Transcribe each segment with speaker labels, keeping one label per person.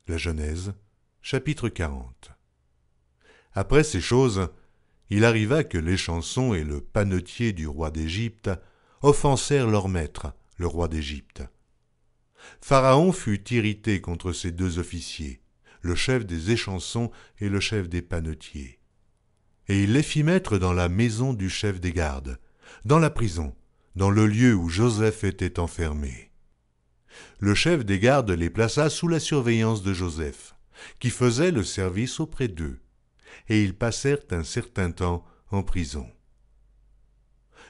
Speaker 1: La Genèse, chapitre 40. Après ces choses, il arriva que l'échanson et le panetier du roi d'Égypte offensèrent leur maître, le roi d'Égypte. Pharaon fut irrité contre ces deux officiers, le chef des échansons et le chef des panetiers. Et il les fit mettre dans la maison du chef des gardes, dans la prison, dans le lieu où Joseph était enfermé. Le chef des gardes les plaça sous la surveillance de Joseph, qui faisait le service auprès d'eux, et ils passèrent un certain temps en prison.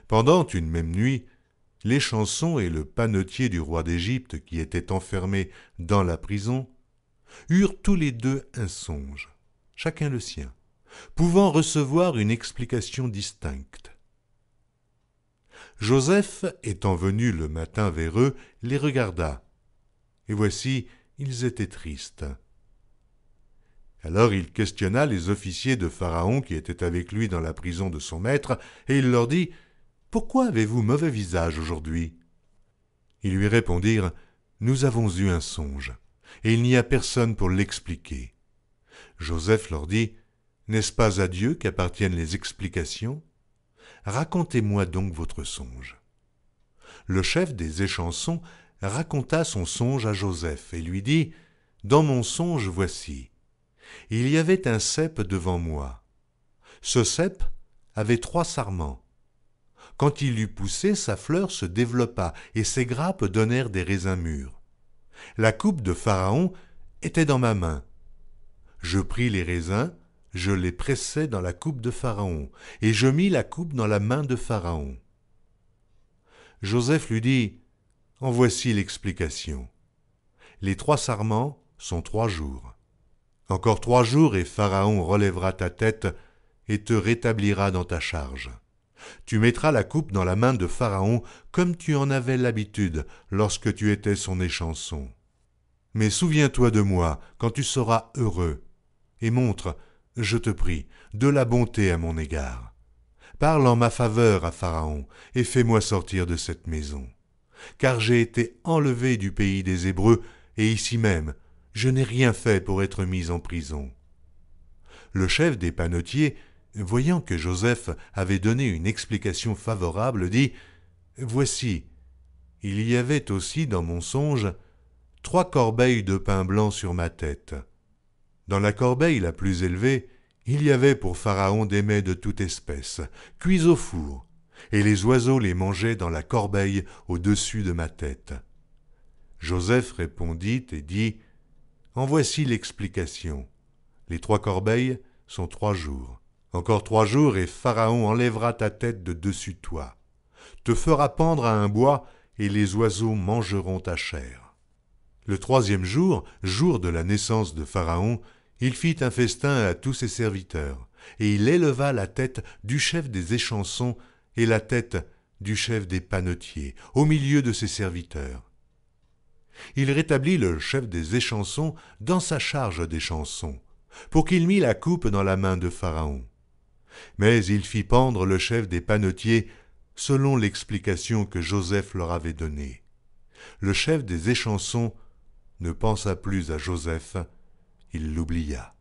Speaker 1: Pendant une même nuit, l'échanson et le panetier du roi d'Égypte, qui étaient enfermés dans la prison, eurent tous les deux un songe, chacun le sien, pouvant recevoir une explication distincte. Joseph, étant venu le matin vers eux, les regarda, et voici, ils étaient tristes. Alors il questionna les officiers de Pharaon qui étaient avec lui dans la prison de son maître, et il leur dit « Pourquoi avez-vous mauvais visage aujourd'hui » Ils lui répondirent « Nous avons eu un songe, et il n'y a personne pour l'expliquer. » Joseph leur dit « N'est-ce pas à Dieu qu'appartiennent les explications ? Racontez-moi donc votre songe. » Le chef des échansons raconta son songe à Joseph et lui dit « Dans mon songe, voici. Il y avait un cep devant moi. Ce cep avait 3 sarments. Quand il eut poussé, sa fleur se développa et ses grappes donnèrent des raisins mûrs. La coupe de Pharaon était dans ma main. Je pris les raisins, je les pressai dans la coupe de Pharaon, et je mis la coupe dans la main de Pharaon. » Joseph lui dit « En voici l'explication. Les 3 sarments sont 3 jours. Encore 3 jours et Pharaon relèvera ta tête et te rétablira dans ta charge. Tu mettras la coupe dans la main de Pharaon comme tu en avais l'habitude lorsque tu étais son échanson. Mais souviens-toi de moi quand tu seras heureux et montre, je te prie, de la bonté à mon égard. Parle en ma faveur à Pharaon et fais-moi sortir de cette maison. Car j'ai été enlevé du pays des Hébreux et ici même, je n'ai rien fait pour être mis en prison. » Le chef des panetiers, voyant que Joseph avait donné une explication favorable, dit « Voici, il y avait aussi dans mon songe 3 corbeilles de pain blanc sur ma tête. Dans la corbeille la plus élevée, il y avait pour Pharaon des mets de toute espèce, cuits au four, et les oiseaux les mangeaient dans la corbeille au-dessus de ma tête. » Joseph répondit et dit « En voici l'explication. Les 3 corbeilles sont 3 jours. Encore 3 jours et Pharaon enlèvera ta tête de dessus toi, te fera pendre à un bois et les oiseaux mangeront ta chair. » Le 3e jour, jour de la naissance de Pharaon, il fit un festin à tous ses serviteurs, et il éleva la tête du chef des échansons et la tête du chef des panetiers, au milieu de ses serviteurs. Il rétablit le chef des échansons dans sa charge d'échanson, pour qu'il mît la coupe dans la main de Pharaon. Mais il fit pendre le chef des panetiers selon l'explication que Joseph leur avait donnée. Le chef des échansons ne pensa plus à Joseph, il l'oublia.